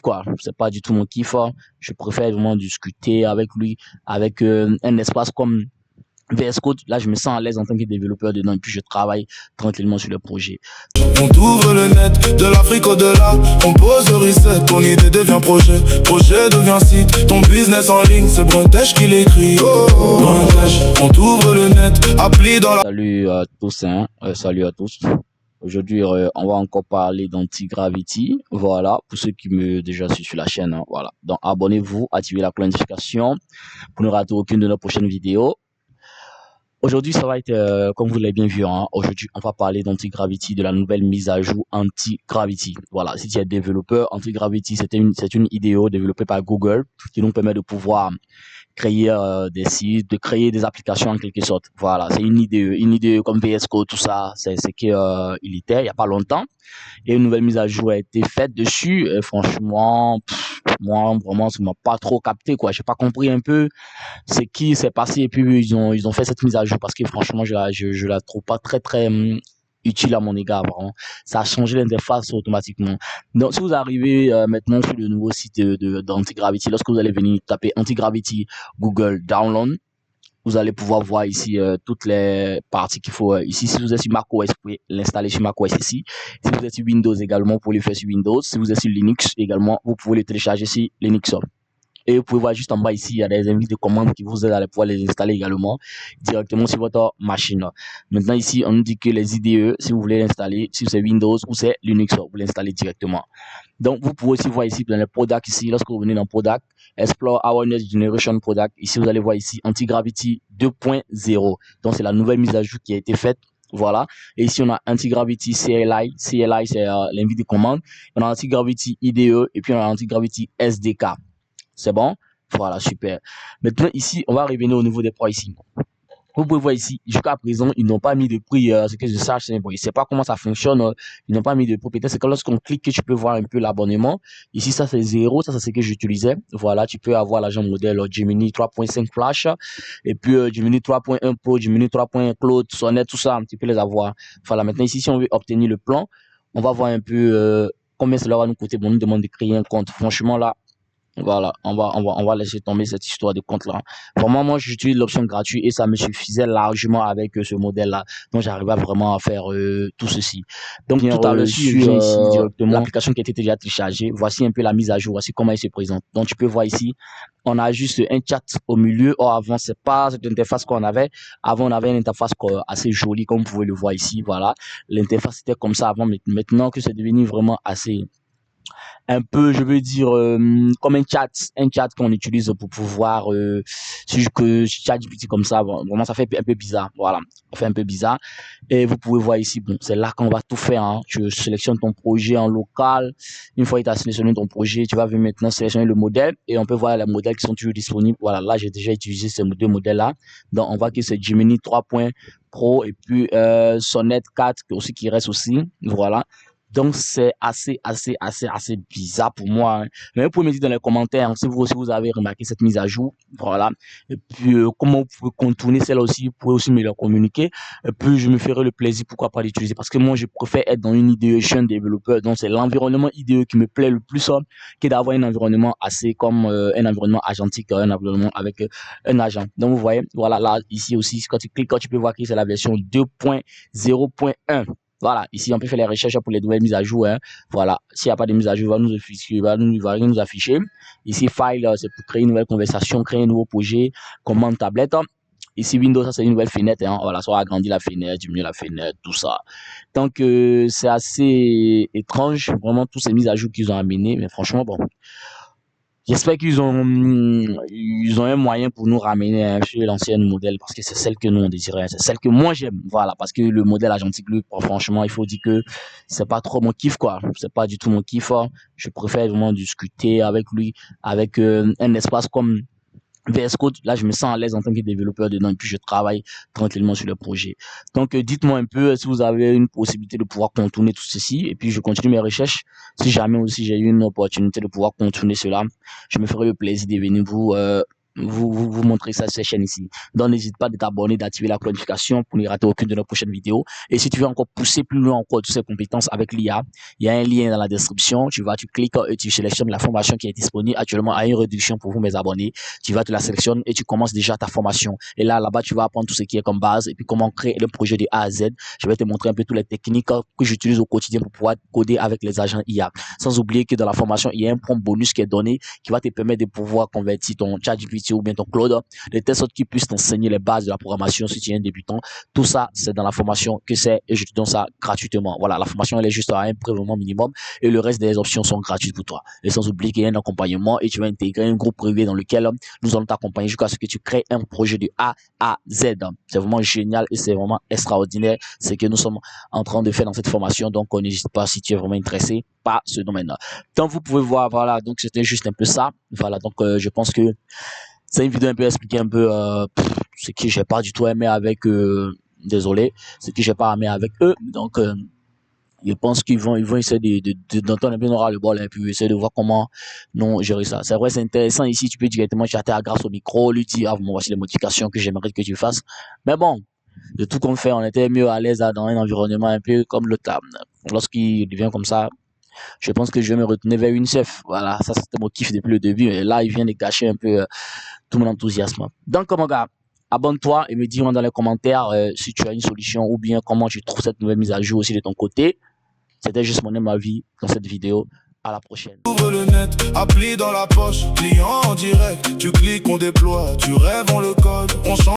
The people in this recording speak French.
quoi. C'est pas du tout mon kiff, hein. Je préfère vraiment discuter avec lui, avec un espace comme VS Code. Là, je me sens à l'aise en tant que développeur dedans et puis je travaille tranquillement sur le projet. On t'ouvre le net, de l'Afrique au-delà. On pose le reset, ton idée devient projet. Projet devient site, ton business en ligne. C'est Bruntesh qui l'écrit. Oh, Bruntesh, on t'ouvre le net, appli dans la... Salut à tous, hein. Salut à tous. Aujourd'hui, on va encore parler d'Antigravity. Voilà, pour ceux qui me déjà suivent sur la chaîne, hein, voilà. Donc, abonnez-vous, activez la cloche de notification pour ne rater aucune de nos prochaines vidéos. Aujourd'hui, ça va être, comme vous l'avez bien vu, hein, aujourd'hui, on va parler d'Antigravity, de la nouvelle mise à jour Antigravity. Voilà, si tu es développeur, Antigravity, c'est une IDEO développée par Google qui nous permet de pouvoir créer des sites, de créer des applications en quelque sorte. Voilà, c'est une IDE comme VS Code, tout ça, c'est ce qu'il était il n'y a pas longtemps. Et une nouvelle mise à jour a été faite dessus. Et franchement, moi, vraiment, ça m'a pas trop capté, quoi. J'ai pas compris un peu c'est qui s'est passé et puis ils ont fait cette mise à jour parce que franchement je la trouve pas très utile à mon égard, vraiment. Ça a changé l'interface automatiquement. Donc si vous arrivez maintenant sur le nouveau site d'Antigravity, lorsque vous allez venir taper Antigravity Google Download, vous allez pouvoir voir ici toutes les parties qu'il faut ici. Si vous êtes sur macOS, vous pouvez l'installer sur macOS ici. Si vous êtes sur Windows également, vous pouvez le faire sur Windows. Si vous êtes sur Linux également, vous pouvez le télécharger sur Linux. Et vous pouvez voir juste en bas ici, il y a des invites de commandes qui vous aident à pouvoir les installer également directement sur votre machine. Maintenant ici, on nous dit que les IDE, si vous voulez l'installer, si c'est Windows ou c'est Linux, vous l'installez directement. Donc vous pouvez aussi voir ici dans les products ici, lorsque vous venez dans Product, Explore Awareness Generation Product, ici vous allez voir ici Antigravity 2.0. Donc c'est la nouvelle mise à jour qui a été faite. Voilà. Et ici, on a Antigravity CLI. CLI, c'est l'invite de commande. On a Antigravity IDE et puis on a Antigravity SDK. C'est bon? Voilà, super. Maintenant, ici, on va revenir au niveau des prix ici. Vous pouvez voir ici, jusqu'à présent, ils n'ont pas mis de prix, ce que je sache, je ne sais pas comment ça fonctionne, ils n'ont pas mis de prix. Peut-être c'est que lorsqu'on clique que tu peux voir un peu l'abonnement. Ici, ça c'est 0, ça c'est ce que j'utilisais. Voilà, tu peux avoir l'agent modèle Gemini 3.5 Flash, et puis Gemini 3.1 Pro, Gemini 3.1 Cloud, Sonnet, tout ça, tu peux les avoir. Voilà, maintenant ici, si on veut obtenir le plan, on va voir un peu combien cela va nous coûter. Bon, on nous demande de créer un compte. Franchement, là, voilà, on va laisser tomber cette histoire de compte là. Vraiment, moi, j'utilise l'option gratuite et ça me suffisait largement avec ce modèle-là. Donc, j'arrivais vraiment à faire tout ceci. Donc, tout à l'heure, si je viens ici directement, l'application qui était déjà téléchargée, voici un peu la mise à jour, voici comment elle se présente. Donc, tu peux voir ici, on a juste un chat au milieu. Or, avant, c'est pas cette interface qu'on avait. Avant, on avait une interface assez jolie, comme vous pouvez le voir ici. Voilà, l'interface était comme ça avant, mais maintenant que c'est devenu vraiment assez un peu, je veux dire, comme un chat qu'on utilise pour pouvoir, si je ChatGPT comme ça, bon, vraiment ça fait un peu bizarre, voilà, ça fait un peu bizarre. Et vous pouvez voir ici, bon, c'est là qu'on va tout faire, hein. Tu sélectionnes ton projet en local. Une fois que tu as sélectionné ton projet, tu vas venir maintenant sélectionner le modèle et on peut voir les modèles qui sont toujours disponibles. Voilà, là j'ai déjà utilisé ces deux modèles-là. Donc on voit que c'est Gemini 3. Pro et puis Sonnet 4 aussi qui reste aussi, voilà. Donc, c'est assez bizarre pour moi, hein. Mais vous pouvez me dire dans les commentaires, hein, si vous aussi vous avez remarqué cette mise à jour. Voilà. Et puis, comment vous pouvez contourner celle aussi, vous pouvez aussi me le communiquer. Et puis, je me ferai le plaisir, pourquoi pas l'utiliser. Parce que moi, je préfère être dans une IDE, je suis un développeur. Donc, c'est l'environnement IDE qui me plaît le plus, hein, que d'avoir un environnement assez comme un environnement agentique, un environnement avec un agent. Donc, vous voyez, voilà, là, ici aussi, quand tu cliques, quand tu peux voir que c'est la version 2.0.1. Voilà, ici on peut faire les recherches pour les nouvelles mises à jour, hein. Voilà, s'il n'y a pas de mise à jour, il va nous afficher. Ici, file, c'est pour créer une nouvelle conversation, créer un nouveau projet, commande tablette. Ici, Windows, ça c'est une nouvelle fenêtre, hein. Voilà, soit agrandir la fenêtre, diminuer la fenêtre, tout ça. Donc, c'est assez étrange, vraiment, toutes ces mises à jour qu'ils ont amenées, mais franchement, bon. J'espère qu'ils ont un moyen pour nous ramener sur l'ancienne modèle parce que c'est celle que nous on désirait, c'est celle que moi j'aime. Voilà, parce que le modèle agentique, lui, franchement, il faut dire que c'est pas trop mon kiff, quoi. C'est pas du tout mon kiff, hein. Je préfère vraiment discuter avec lui, avec un espace comme VS Code. Là, je me sens à l'aise en tant que développeur dedans et puis je travaille tranquillement sur le projet. Donc, dites-moi un peu si vous avez une possibilité de pouvoir contourner tout ceci et puis je continue mes recherches. Si jamais aussi j'ai eu une opportunité de pouvoir contourner cela, je me ferai le plaisir de venir vous vous montrer ça sur cette chaîne ici. Donc, n'hésite pas de t'abonner, d'activer la notification pour ne rater aucune de nos prochaines vidéos. Et si tu veux encore pousser plus loin encore toutes ces compétences avec l'IA, il y a un lien dans la description. Tu cliques et tu sélectionnes la formation qui est disponible actuellement à une réduction pour vous, mes abonnés. Tu vas te la sélectionner et tu commences déjà ta formation. Et là-bas, tu vas apprendre tout ce qui est comme base et puis comment créer le projet de A à Z. Je vais te montrer un peu toutes les techniques que j'utilise au quotidien pour pouvoir coder avec les agents IA. Sans oublier que dans la formation, il y a un prompt bonus qui est donné qui va te permettre de pouvoir convertir ton ChatGPT ou bien ton Claude, de telle sorte qu'ils puissent t'enseigner les bases de la programmation si tu es un débutant. Tout ça, c'est dans la formation que c'est et je te donne ça gratuitement. Voilà, la formation, elle est juste à un prix vraiment minimum et le reste des options sont gratuites pour toi. Et sans oublier qu'il y a un accompagnement et tu vas intégrer un groupe privé dans lequel nous allons t'accompagner jusqu'à ce que tu crées un projet de A à Z. C'est vraiment génial et c'est vraiment extraordinaire ce que nous sommes en train de faire dans cette formation. Donc, n'hésite pas si tu es vraiment intéressé par ce domaine-là. Donc, vous pouvez voir, voilà, donc c'était juste un peu ça. Voilà, donc je pense que c'est une vidéo un peu expliquer un peu ce que j'ai pas du tout aimé avec désolé, ce que j'ai pas aimé avec eux. Donc je pense qu'ils vont essayer d'entendre un peu le bol et puis essayer de voir comment non gérer ça. C'est vrai, c'est intéressant ici, tu peux directement chatter grâce au micro, lui dire voici les modifications que j'aimerais que tu fasses. Mais bon, de tout qu'on fait, on était mieux à l'aise dans un environnement un peu comme le table. Lorsqu'il devient comme ça, je pense que je vais me retourner vers une chef. Voilà, ça c'était mon kiff depuis le début. Et là, il vient de gâcher un peu tout mon enthousiasme. Donc, mon gars, abonne-toi et me dis-moi dans les commentaires si tu as une solution ou bien comment tu trouves cette nouvelle mise à jour aussi de ton côté. C'était juste mon avis dans cette vidéo. À la prochaine. Ouvre le net, appli dans la poche, client en direct. Tu cliques, on déploie, tu rêves, on le code, on change.